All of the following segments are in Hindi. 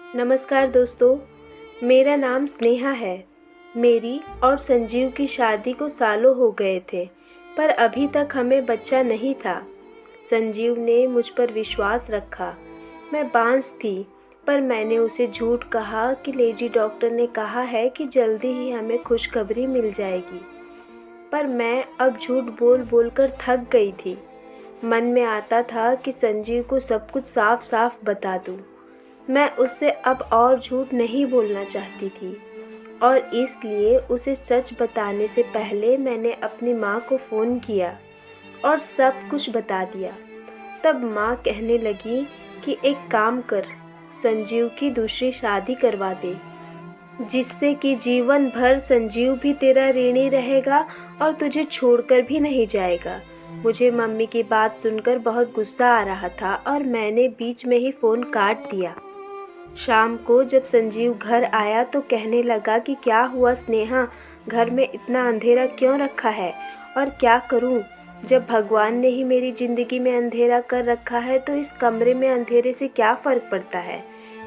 नमस्कार दोस्तों, मेरा नाम स्नेहा है। मेरी और संजीव की शादी को सालों हो गए थे, पर अभी तक हमें बच्चा नहीं था। संजीव ने मुझ पर विश्वास रखा। मैं बांझ थी, पर मैंने उसे झूठ कहा कि लेडी डॉक्टर ने कहा है कि जल्दी ही हमें खुशखबरी मिल जाएगी। पर मैं अब झूठ बोल बोल कर थक गई थी। मन में आता था कि संजीव को सब कुछ साफ साफ बता दूं। मैं उससे अब और झूठ नहीं बोलना चाहती थी और इसलिए उसे सच बताने से पहले मैंने अपनी माँ को फ़ोन किया और सब कुछ बता दिया। तब माँ कहने लगी कि एक काम कर, संजीव की दूसरी शादी करवा दे, जिससे कि जीवन भर संजीव भी तेरा ऋणी रहेगा और तुझे छोड़कर भी नहीं जाएगा। मुझे मम्मी की बात सुनकर बहुत गुस्सा आ रहा था और मैंने बीच में ही फ़ोन काट दिया। शाम को जब संजीव घर आया तो कहने लगा कि क्या हुआ स्नेहा, घर में इतना अंधेरा क्यों रखा है और क्या करूं? जब भगवान ने ही मेरी ज़िंदगी में अंधेरा कर रखा है तो इस कमरे में अंधेरे से क्या फ़र्क पड़ता है?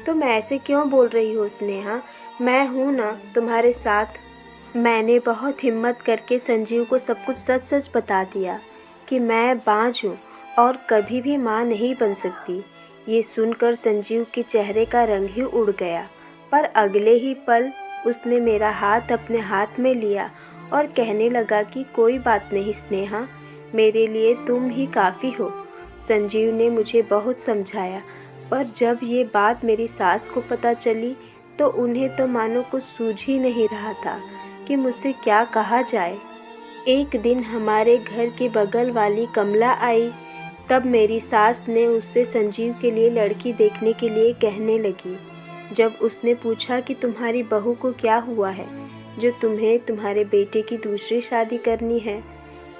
तुम ऐसे क्यों बोल रही हो स्नेहा? मैं हूँ ना तुम्हारे साथ। मैंने बहुत हिम्मत करके संजीव को सब कुछ सच सच बता दिया कि मैं बांझ हूँ और कभी भी माँ नहीं बन सकती। ये सुनकर संजीव के चेहरे का रंग ही उड़ गया, पर अगले ही पल उसने मेरा हाथ अपने हाथ में लिया और कहने लगा कि कोई बात नहीं स्नेहा, मेरे लिए तुम ही काफ़ी हो। संजीव ने मुझे बहुत समझाया, पर जब ये बात मेरी सास को पता चली तो उन्हें तो मानो कुछ सूझ ही नहीं रहा था कि मुझसे क्या कहा जाए। एक दिन हमारे घर के बगल वाली कमला आई। तब मेरी सास ने उससे संजीव के लिए लड़की देखने के लिए कहने लगी। जब उसने पूछा कि तुम्हारी बहू को क्या हुआ है जो तुम्हें तुम्हारे बेटे की दूसरी शादी करनी है।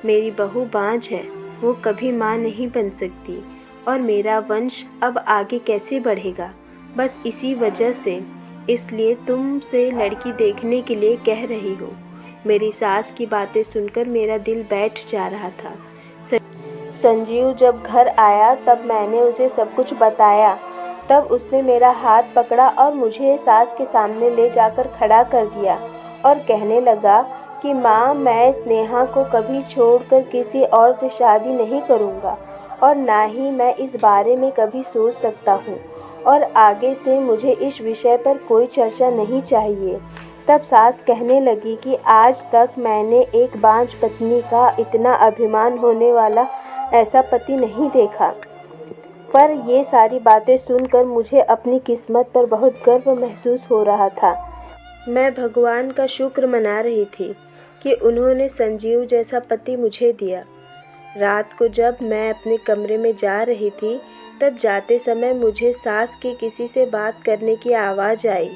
मेरी बहू बांझ है, वो कभी माँ नहीं बन सकती और मेरा वंश अब आगे कैसे बढ़ेगा, बस इसी वजह से, इसलिए तुमसे लड़की देखने के लिए कह रही हो। मेरी सास की बातें सुनकर मेरा दिल बैठ जा रहा था। संजीव जब घर आया तब मैंने उसे सब कुछ बताया। तब उसने मेरा हाथ पकड़ा और मुझे सास के सामने ले जाकर खड़ा कर दिया और कहने लगा कि माँ, मैं स्नेहा को कभी छोड़कर किसी और से शादी नहीं करूँगा और ना ही मैं इस बारे में कभी सोच सकता हूँ और आगे से मुझे इस विषय पर कोई चर्चा नहीं चाहिए। तब सास कहने लगी कि आज तक मैंने एक बांझ पत्नी का इतना अभिमान होने वाला ऐसा पति नहीं देखा। पर ये सारी बातें सुनकर मुझे अपनी किस्मत पर बहुत गर्व महसूस हो रहा था। मैं भगवान का शुक्र मना रही थी कि उन्होंने संजीव जैसा पति मुझे दिया। रात को जब मैं अपने कमरे में जा रही थी तब जाते समय मुझे सास की किसी से बात करने की आवाज़ आई।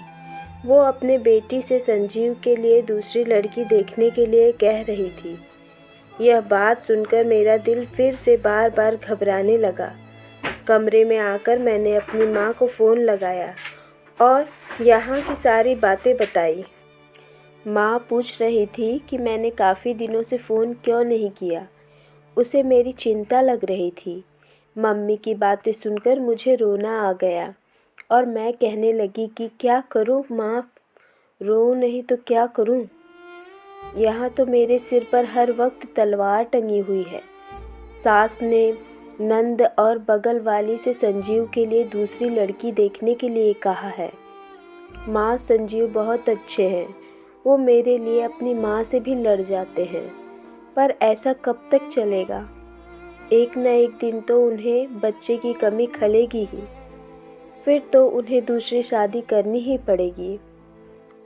वो अपने बेटी से संजीव के लिए दूसरी लड़की देखने के लिए कह रही थी। यह बात सुनकर मेरा दिल फिर से बार बार घबराने लगा। कमरे में आकर मैंने अपनी माँ को फ़ोन लगाया और यहाँ की सारी बातें बताई। माँ पूछ रही थी कि मैंने काफ़ी दिनों से फ़ोन क्यों नहीं किया। उसे मेरी चिंता लग रही थी। मम्मी की बातें सुनकर मुझे रोना आ गया और मैं कहने लगी कि क्या करूँ माँ, रो नहीं तो क्या करूँ। यहाँ तो मेरे सिर पर हर वक्त तलवार टंगी हुई है। सास ने नंद और बगल वाली से संजीव के लिए दूसरी लड़की देखने के लिए कहा है। माँ, संजीव बहुत अच्छे हैं, वो मेरे लिए अपनी माँ से भी लड़ जाते हैं, पर ऐसा कब तक चलेगा? एक न एक दिन तो उन्हें बच्चे की कमी खलेगी ही, फिर तो उन्हें दूसरी शादी करनी ही पड़ेगी।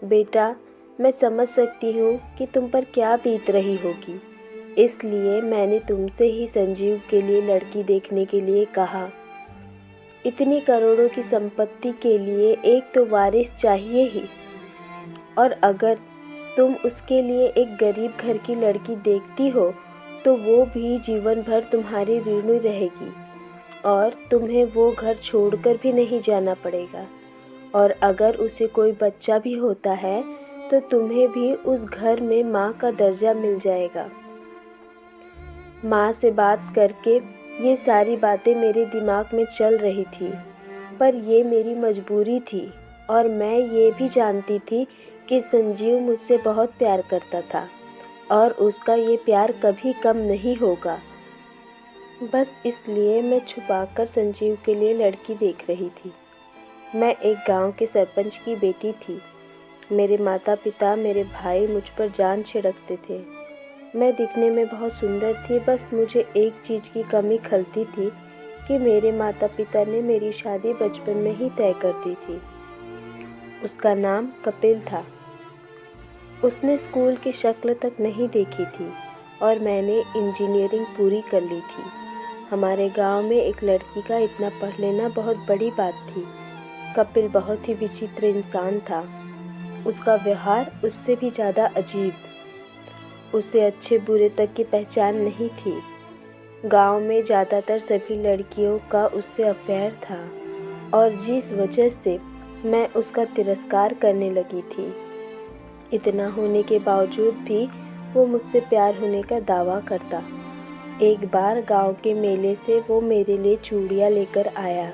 बेटा, मैं समझ सकती हूँ कि तुम पर क्या बीत रही होगी, इसलिए मैंने तुमसे ही संजीव के लिए लड़की देखने के लिए कहा। इतनी करोड़ों की संपत्ति के लिए एक तो वारिस चाहिए ही, और अगर तुम उसके लिए एक गरीब घर की लड़की देखती हो तो वो भी जीवन भर तुम्हारी ऋणी रहेगी और तुम्हें वो घर छोड़कर भी नहीं जाना पड़ेगा। और अगर उसे कोई बच्चा भी होता है तो तुम्हें भी उस घर में माँ का दर्जा मिल जाएगा। माँ से बात करके ये सारी बातें मेरे दिमाग में चल रही थी, पर ये मेरी मजबूरी थी। और मैं ये भी जानती थी कि संजीव मुझसे बहुत प्यार करता था और उसका ये प्यार कभी कम नहीं होगा। बस इसलिए मैं छुपाकर संजीव के लिए लड़की देख रही थी। मैं एक गांव के सरपंच की बेटी थी। मेरे माता पिता, मेरे भाई मुझ पर जान छिड़कते थे। मैं दिखने में बहुत सुंदर थी, बस मुझे एक चीज़ की कमी खलती थी कि मेरे माता पिता ने मेरी शादी बचपन में ही तय कर दी थी। उसका नाम कपिल था। उसने स्कूल की शक्ल तक नहीं देखी थी और मैंने इंजीनियरिंग पूरी कर ली थी। हमारे गांव में एक लड़की का इतना पढ़ लेना बहुत बड़ी बात थी। कपिल बहुत ही विचित्र इंसान था। उसका व्यवहार उससे भी ज़्यादा अजीब। उसे अच्छे बुरे तक की पहचान नहीं थी। गांव में ज़्यादातर सभी लड़कियों का उससे अफेयर था और जिस वजह से मैं उसका तिरस्कार करने लगी थी। इतना होने के बावजूद भी वो मुझसे प्यार होने का दावा करता। एक बार गांव के मेले से वो मेरे लिए चूड़ियाँ लेकर आया,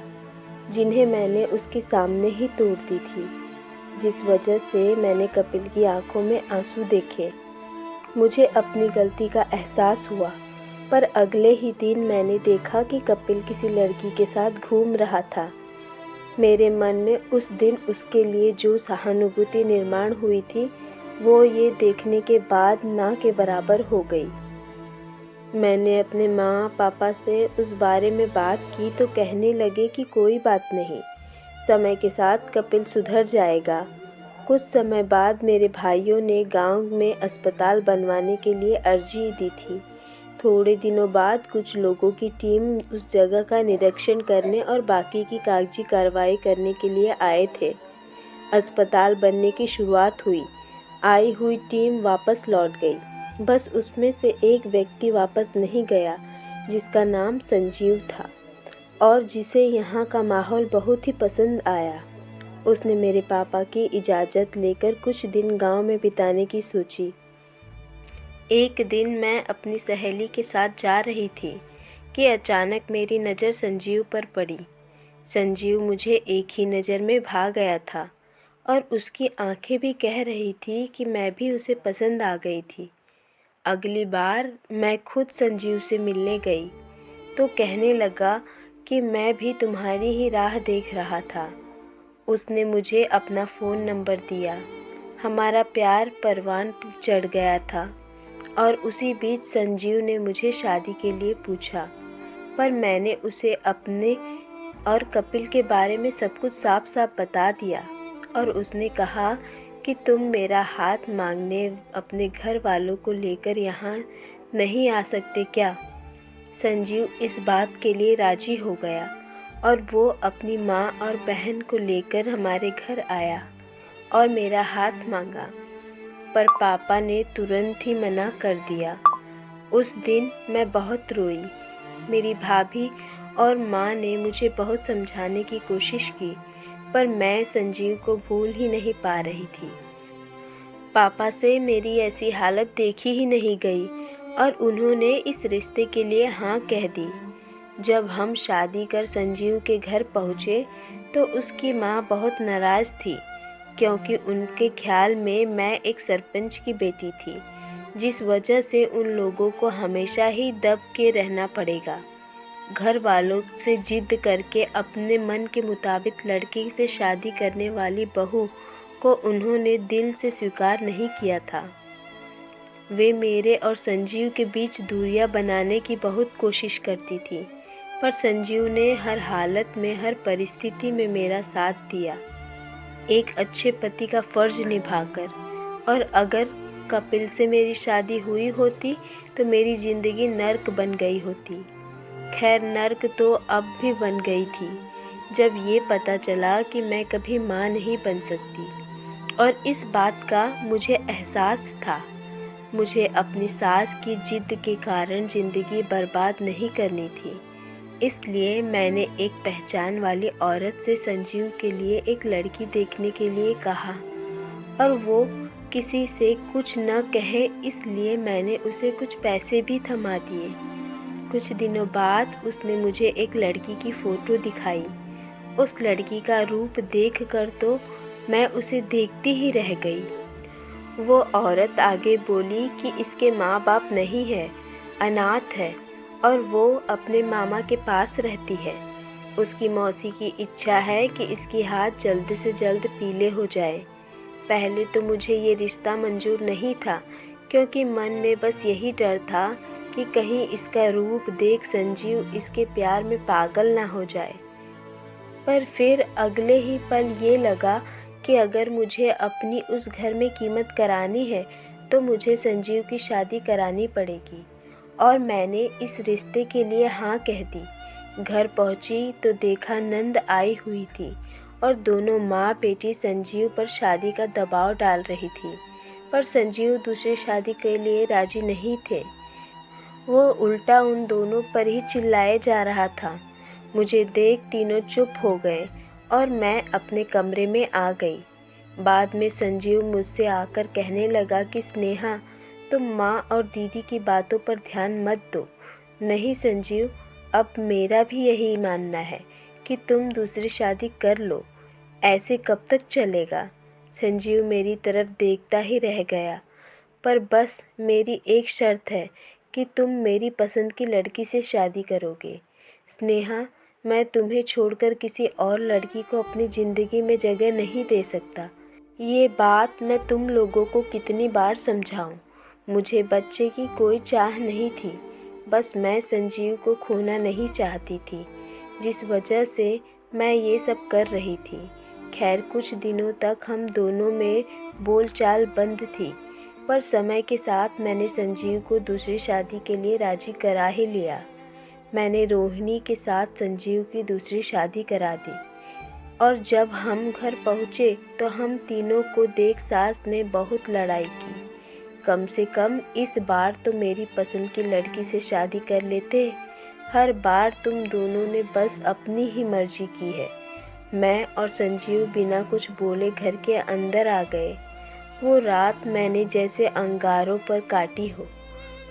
जिन्हें मैंने उसके सामने ही तोड़ दी थी, जिस वजह से मैंने कपिल की आंखों में आंसू देखे। मुझे अपनी गलती का एहसास हुआ, पर अगले ही दिन मैंने देखा कि कपिल किसी लड़की के साथ घूम रहा था। मेरे मन में उस दिन उसके लिए जो सहानुभूति निर्माण हुई थी, वो ये देखने के बाद ना के बराबर हो गई। मैंने अपने माँ पापा से उस बारे में बात की तो कहने लगे कि कोई बात नहीं, समय के साथ कपिल सुधर जाएगा। कुछ समय बाद मेरे भाइयों ने गांव में अस्पताल बनवाने के लिए अर्जी दी थी। थोड़े दिनों बाद कुछ लोगों की टीम उस जगह का निरीक्षण करने और बाकी की कागजी कार्रवाई करने के लिए आए थे। अस्पताल बनने की शुरुआत हुई। आई हुई टीम वापस लौट गई। बस उसमें से एक व्यक्ति वापस नहीं गया, जिसका नाम संजीव था और जिसे यहाँ का माहौल बहुत ही पसंद आया। उसने मेरे पापा की इजाज़त लेकर कुछ दिन गांव में बिताने की सोची। एक दिन मैं अपनी सहेली के साथ जा रही थी कि अचानक मेरी नज़र संजीव पर पड़ी। संजीव मुझे एक ही नज़र में भा गया था और उसकी आंखें भी कह रही थी कि मैं भी उसे पसंद आ गई थी। अगली बार मैं खुद संजीव से मिलने गई तो कहने लगा कि मैं भी तुम्हारी ही राह देख रहा था। उसने मुझे अपना फ़ोन नंबर दिया। हमारा प्यार परवान चढ़ गया था और उसी बीच संजीव ने मुझे शादी के लिए पूछा, पर मैंने उसे अपने और कपिल के बारे में सब कुछ साफ साफ बता दिया और उसने कहा कि तुम मेरा हाथ मांगने अपने घर वालों को लेकर यहाँ नहीं आ सकते क्या? संजीव इस बात के लिए राजी हो गया और वो अपनी माँ और बहन को लेकर हमारे घर आया और मेरा हाथ मांगा, पर पापा ने तुरंत ही मना कर दिया। उस दिन मैं बहुत रोई। मेरी भाभी और माँ ने मुझे बहुत समझाने की कोशिश की, पर मैं संजीव को भूल ही नहीं पा रही थी। पापा से मेरी ऐसी हालत देखी ही नहीं गई और उन्होंने इस रिश्ते के लिए हाँ कह दी। जब हम शादी कर संजीव के घर पहुँचे तो उसकी माँ बहुत नाराज़ थी, क्योंकि उनके ख्याल में मैं एक सरपंच की बेटी थी, जिस वजह से उन लोगों को हमेशा ही दब के रहना पड़ेगा। घर वालों से जिद करके अपने मन के मुताबिक लड़की से शादी करने वाली बहू को उन्होंने दिल से स्वीकार नहीं किया था। वे मेरे और संजीव के बीच दूरियां बनाने की बहुत कोशिश करती थी, पर संजीव ने हर हालत में, हर परिस्थिति में मेरा साथ दिया, एक अच्छे पति का फ़र्ज निभाकर। और अगर कपिल से मेरी शादी हुई होती तो मेरी ज़िंदगी नर्क बन गई होती। खैर, नर्क तो अब भी बन गई थी जब ये पता चला कि मैं कभी माँ नहीं बन सकती, और इस बात का मुझे एहसास था। मुझे अपनी सास की जिद के कारण ज़िंदगी बर्बाद नहीं करनी थी, इसलिए मैंने एक पहचान वाली औरत से संजीव के लिए एक लड़की देखने के लिए कहा, और वो किसी से कुछ न कहे इसलिए मैंने उसे कुछ पैसे भी थमा दिए। कुछ दिनों बाद उसने मुझे एक लड़की की फ़ोटो दिखाई। उस लड़की का रूप देखकर तो मैं उसे देखती ही रह गई। वो औरत आगे बोली कि इसके माँ बाप नहीं है, अनाथ है और वो अपने मामा के पास रहती है। उसकी मौसी की इच्छा है कि इसकी हाथ जल्द से जल्द पीले हो जाए। पहले तो मुझे ये रिश्ता मंजूर नहीं था, क्योंकि मन में बस यही डर था कि कहीं इसका रूप देख संजीव इसके प्यार में पागल ना हो जाए। पर फिर अगले ही पल ये लगा कि अगर मुझे अपनी उस घर में कीमत करानी है तो मुझे संजीव की शादी करानी पड़ेगी। और मैंने इस रिश्ते के लिए हाँ कह दी। घर पहुंची तो देखा नंद आई हुई थी और दोनों माँ बेटी संजीव पर शादी का दबाव डाल रही थी, पर संजीव दूसरी शादी के लिए राजी नहीं थे। वो उल्टा उन दोनों पर ही चिल्लाए जा रहा था। मुझे देख तीनों चुप हो गए और मैं अपने कमरे में आ गई। बाद में संजीव मुझसे आकर कहने लगा कि स्नेहा, तुम माँ और दीदी की बातों पर ध्यान मत दो। नहीं संजीव, अब मेरा भी यही मानना है कि तुम दूसरी शादी कर लो। ऐसे कब तक चलेगा? संजीव मेरी तरफ देखता ही रह गया। पर बस मेरी एक शर्त है कि तुम मेरी पसंद की लड़की से शादी करोगे। स्नेहा, मैं तुम्हें छोड़कर किसी और लड़की को अपनी ज़िंदगी में जगह नहीं दे सकता। ये बात मैं तुम लोगों को कितनी बार समझाऊं। मुझे बच्चे की कोई चाह नहीं थी, बस मैं संजीव को खोना नहीं चाहती थी, जिस वजह से मैं ये सब कर रही थी। खैर कुछ दिनों तक हम दोनों में बोलचाल बंद थी, पर समय के साथ मैंने संजीव को दूसरी शादी के लिए राजी करा ही लिया। मैंने रोहिणी के साथ संजीव की दूसरी शादी करा दी और जब हम घर पहुँचे तो हम तीनों को देख सास ने बहुत लड़ाई की। कम से कम इस बार तो मेरी पसंद की लड़की से शादी कर लेते। हर बार तुम दोनों ने बस अपनी ही मर्जी की है। मैं और संजीव बिना कुछ बोले घर के अंदर आ गए। वो रात मैंने जैसे अंगारों पर काटी हो।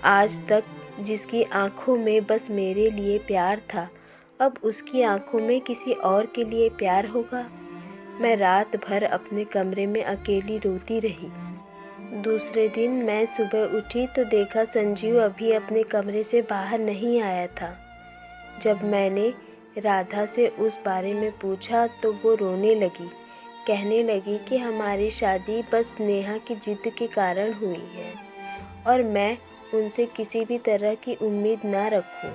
आज तक जिसकी आंखों में बस मेरे लिए प्यार था, अब उसकी आंखों में किसी और के लिए प्यार होगा। मैं रात भर अपने कमरे में अकेली रोती रही। दूसरे दिन मैं सुबह उठी तो देखा संजीव अभी अपने कमरे से बाहर नहीं आया था। जब मैंने राधा से उस बारे में पूछा तो वो रोने लगी, कहने लगी कि हमारी शादी बस नेहा की जिद के कारण हुई है और मैं उनसे किसी भी तरह की उम्मीद ना रखूं,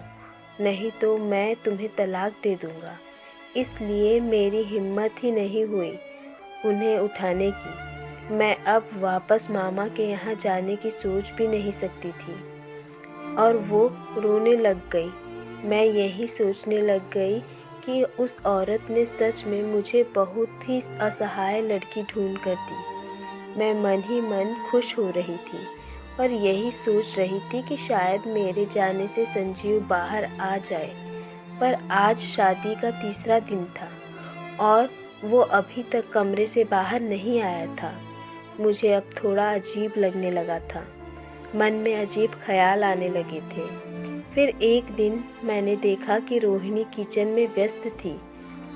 नहीं तो मैं तुम्हें तलाक दे दूंगा। इसलिए मेरी हिम्मत ही नहीं हुई उन्हें उठाने की। मैं अब वापस मामा के यहाँ जाने की सोच भी नहीं सकती थी। और वो रोने लग गई। मैं यही सोचने लग गई कि उस औरत ने सच में मुझे बहुत ही असहाय लड़की ढूंढ कर दी। मैं मन ही मन खुश हो रही थी और यही सोच रही थी कि शायद मेरे जाने से संजीव बाहर आ जाए। पर आज शादी का तीसरा दिन था और वो अभी तक कमरे से बाहर नहीं आया था। मुझे अब थोड़ा अजीब लगने लगा था। मन में अजीब ख्याल आने लगे थे। फिर एक दिन मैंने देखा कि रोहिणी किचन में व्यस्त थी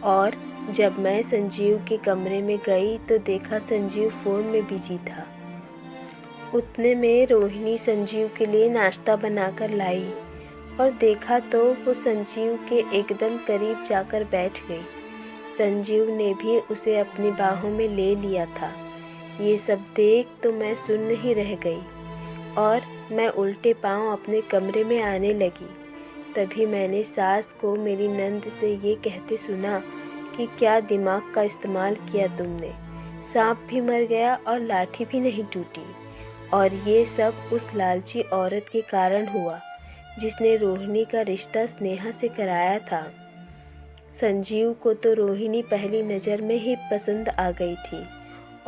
और जब मैं संजीव के कमरे में गई तो देखा संजीव फ़ोन में बिजी था। उतने में रोहिणी संजीव के लिए नाश्ता बनाकर लाई और देखा तो वो संजीव के एकदम करीब जाकर बैठ गई। संजीव ने भी उसे अपनी बाहों में ले लिया था। ये सब देख तो मैं सुन्न ही रह गई और मैं उल्टे पांव अपने कमरे में आने लगी। तभी मैंने सास को मेरी नंद से ये कहते सुना कि क्या दिमाग का इस्तेमाल किया तुमने, सांप भी मर गया और लाठी भी नहीं टूटी। और ये सब उस लालची औरत के कारण हुआ जिसने रोहिणी का रिश्ता स्नेहा से कराया था। संजीव को तो रोहिणी पहली नज़र में ही पसंद आ गई थी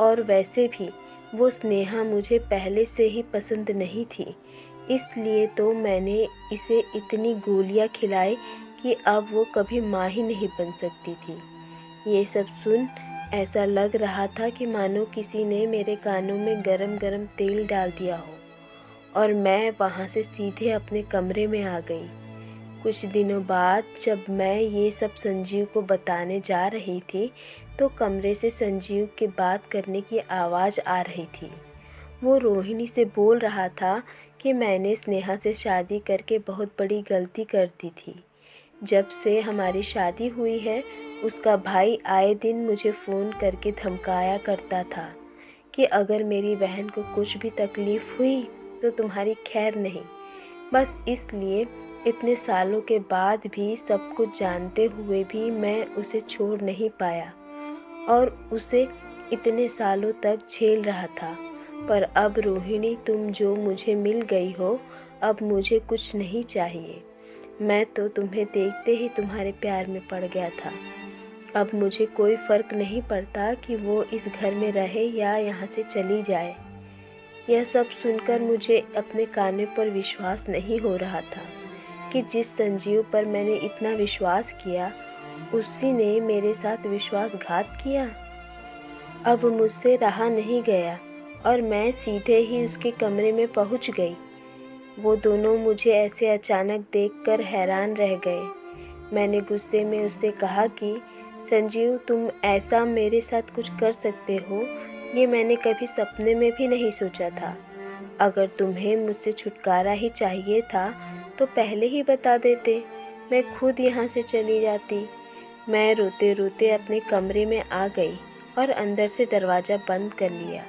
और वैसे भी वो स्नेहा मुझे पहले से ही पसंद नहीं थी। इसलिए तो मैंने इसे इतनी गोलियां खिलाई कि अब वो कभी माँ ही नहीं बन सकती थी। ये सब सुन ऐसा लग रहा था कि मानो किसी ने मेरे कानों में गरम गरम तेल डाल दिया हो और मैं वहाँ से सीधे अपने कमरे में आ गई। कुछ दिनों बाद जब मैं ये सब संजीव को बताने जा रही थी तो कमरे से संजीव के बात करने की आवाज़ आ रही थी। वो रोहिणी से बोल रहा था कि मैंने स्नेहा से शादी करके बहुत बड़ी गलती कर दी थी। जब से हमारी शादी हुई है उसका भाई आए दिन मुझे फ़ोन करके धमकाया करता था कि अगर मेरी बहन को कुछ भी तकलीफ़ हुई तो तुम्हारी खैर नहीं। बस इसलिए इतने सालों के बाद भी सब कुछ जानते हुए भी मैं उसे छोड़ नहीं पाया और उसे इतने सालों तक झेल रहा था। पर अब रोहिणी तुम जो मुझे मिल गई हो, अब मुझे कुछ नहीं चाहिए। मैं तो तुम्हें देखते ही तुम्हारे प्यार में पड़ गया था। अब मुझे कोई फ़र्क नहीं पड़ता कि वो इस घर में रहे या यहाँ से चली जाए। यह सब सुनकर मुझे अपने कानों पर विश्वास नहीं हो रहा था कि जिस संजीव पर मैंने इतना विश्वास किया उसी ने मेरे साथ विश्वासघात किया। अब मुझसे रहा नहीं गया और मैं सीधे ही उसके कमरे में पहुंच गई। वो दोनों मुझे ऐसे अचानक देखकर हैरान रह गए। मैंने गुस्से में उससे कहा कि संजीव तुम ऐसा मेरे साथ कुछ कर सकते हो, ये मैंने कभी सपने में भी नहीं सोचा था। अगर तुम्हें मुझसे छुटकारा ही चाहिए था तो पहले ही बता देते, मैं खुद यहाँ से चली जाती। मैं रोते रोते अपने कमरे में आ गई और अंदर से दरवाज़ा बंद कर लिया।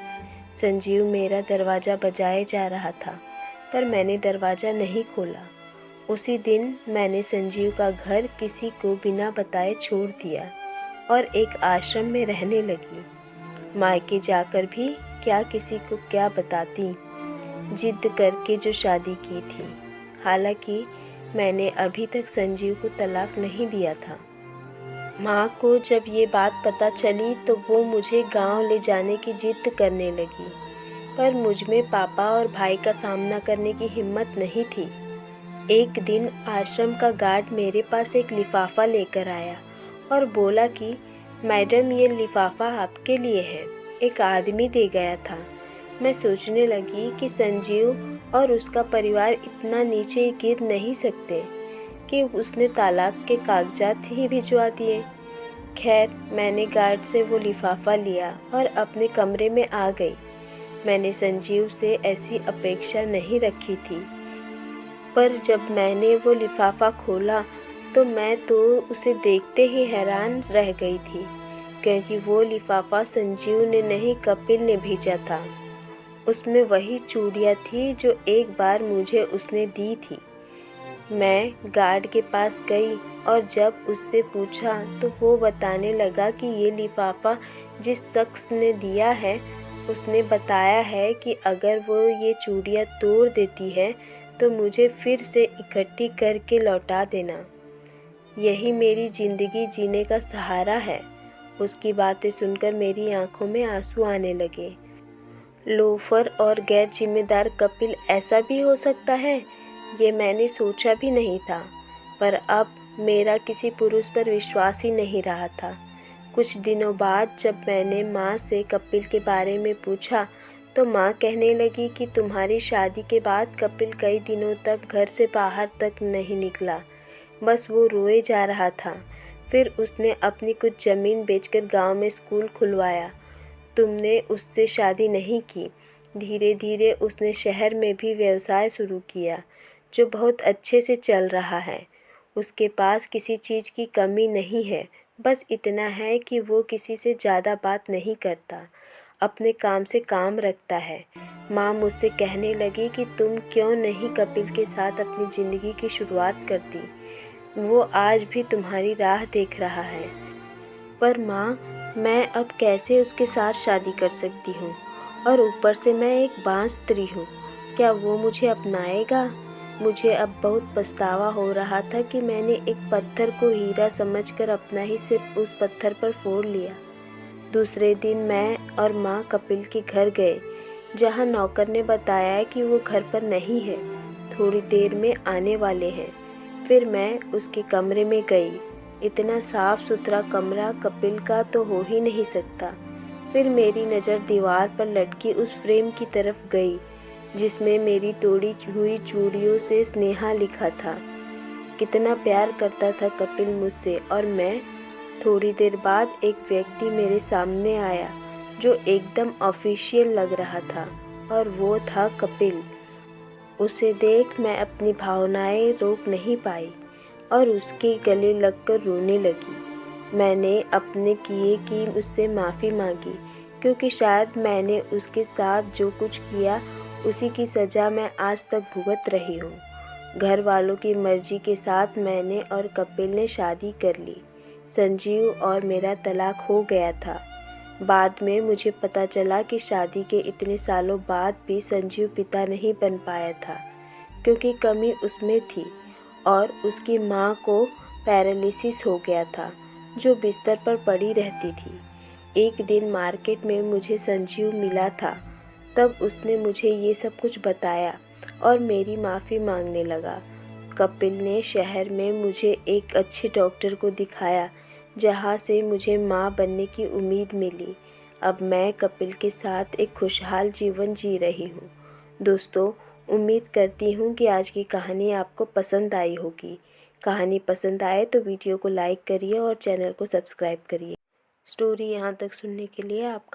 संजीव मेरा दरवाज़ा बजाए जा रहा था पर मैंने दरवाज़ा नहीं खोला। उसी दिन मैंने संजीव का घर किसी को बिना बताए छोड़ दिया और एक आश्रम में रहने लगी। मायके जाकर भी क्या किसी को क्या बताती, जिद करके जो शादी की थी। हालांकि मैंने अभी तक संजीव को तलाक नहीं दिया था। माँ को जब ये बात पता चली तो वो मुझे गांव ले जाने की जिद करने लगी, पर मुझ में पापा और भाई का सामना करने की हिम्मत नहीं थी। एक दिन आश्रम का गार्ड मेरे पास एक लिफाफा लेकर आया और बोला कि मैडम ये लिफाफा आपके लिए है, एक आदमी दे गया था। मैं सोचने लगी कि संजीव और उसका परिवार इतना नीचे गिर नहीं सकते कि उसने तलाक के कागजात ही भिजवा दिए। खैर मैंने गार्ड से वो लिफाफा लिया और अपने कमरे में आ गई। मैंने संजीव से ऐसी अपेक्षा नहीं रखी थी, पर जब मैंने वो लिफाफा खोला तो मैं तो उसे देखते ही हैरान रह गई थी, क्योंकि वो लिफाफा संजीव ने नहीं कपिल ने भेजा था। उसमें वही चूड़ियाँ थी जो एक बार मुझे उसने दी थी। मैं गार्ड के पास गई और जब उससे पूछा तो वो बताने लगा कि ये लिफाफा जिस शख्स ने दिया है उसने बताया है कि अगर वो ये चूड़ियाँ तोड़ देती है तो मुझे फिर से इकट्ठी करके लौटा देना। यही मेरी ज़िंदगी जीने का सहारा है। उसकी बातें सुनकर मेरी आंखों में आंसू आने लगे। लोफर और गैर जिम्मेदार कपिल ऐसा भी हो सकता है, ये मैंने सोचा भी नहीं था। पर अब मेरा किसी पुरुष पर विश्वास ही नहीं रहा था। कुछ दिनों बाद जब मैंने माँ से कपिल के बारे में पूछा तो माँ कहने लगी कि तुम्हारी शादी के बाद कपिल कई दिनों तक घर से बाहर तक नहीं निकला, बस वो रोए जा रहा था। फिर उसने अपनी कुछ ज़मीन बेचकर गांव में स्कूल खुलवाया। तुमने उससे शादी नहीं की। धीरे धीरे उसने शहर में भी व्यवसाय शुरू किया जो बहुत अच्छे से चल रहा है। उसके पास किसी चीज़ की कमी नहीं है, बस इतना है कि वो किसी से ज़्यादा बात नहीं करता, अपने काम से काम रखता है। माँ मुझसे कहने लगी कि तुम क्यों नहीं कपिल के साथ अपनी ज़िंदगी की शुरुआत करती, वो आज भी तुम्हारी राह देख रहा है। पर माँ, मैं अब कैसे उसके साथ शादी कर सकती हूँ? और ऊपर से मैं एक बांझ स्त्री हूँ, क्या वो मुझे अपनाएगा? मुझे अब बहुत पछतावा हो रहा था कि मैंने एक पत्थर को हीरा समझकर अपना ही सिर उस पत्थर पर फोड़ लिया। दूसरे दिन मैं और माँ कपिल के घर गए, जहाँ नौकर ने बताया कि वो घर पर नहीं है, थोड़ी देर में आने वाले हैं। फिर मैं उसके कमरे में गई। इतना साफ सुथरा कमरा कपिल का तो हो ही नहीं सकता। फिर मेरी नज़र दीवार पर लटकी उस फ्रेम की तरफ गई जिसमें मेरी तोड़ी हुई चूड़ियों से स्नेहा लिखा था। कितना प्यार करता था कपिल मुझसे और मैं। थोड़ी देर बाद एक व्यक्ति मेरे सामने आया जो एकदम ऑफिशियल लग रहा था और वो था कपिल। उसे देख मैं अपनी भावनाएं रोक नहीं पाई और उसके गले लगकर रोने लगी। मैंने अपने किए की उससे माफ़ी मांगी क्योंकि शायद मैंने उसके साथ जो कुछ किया उसी की सज़ा मैं आज तक भुगत रही हूँ। घर वालों की मर्जी के साथ मैंने और कपिल ने शादी कर ली। संजीव और मेरा तलाक हो गया था। बाद में मुझे पता चला कि शादी के इतने सालों बाद भी संजीव पिता नहीं बन पाया था क्योंकि कमी उसमें थी और उसकी माँ को पैरालिसिस हो गया था जो बिस्तर पर पड़ी रहती थी। एक दिन मार्केट में मुझे संजीव मिला था, तब उसने मुझे ये सब कुछ बताया और मेरी माफ़ी मांगने लगा। कपिल ने शहर में मुझे एक अच्छे डॉक्टर को दिखाया जहाँ से मुझे माँ बनने की उम्मीद मिली। अब मैं कपिल के साथ एक खुशहाल जीवन जी रही हूँ। दोस्तों, उम्मीद करती हूँ कि आज की कहानी आपको पसंद आई होगी। कहानी पसंद आए तो वीडियो को लाइक करिए और चैनल को सब्सक्राइब करिए। स्टोरी यहाँ तक सुनने के लिए आपका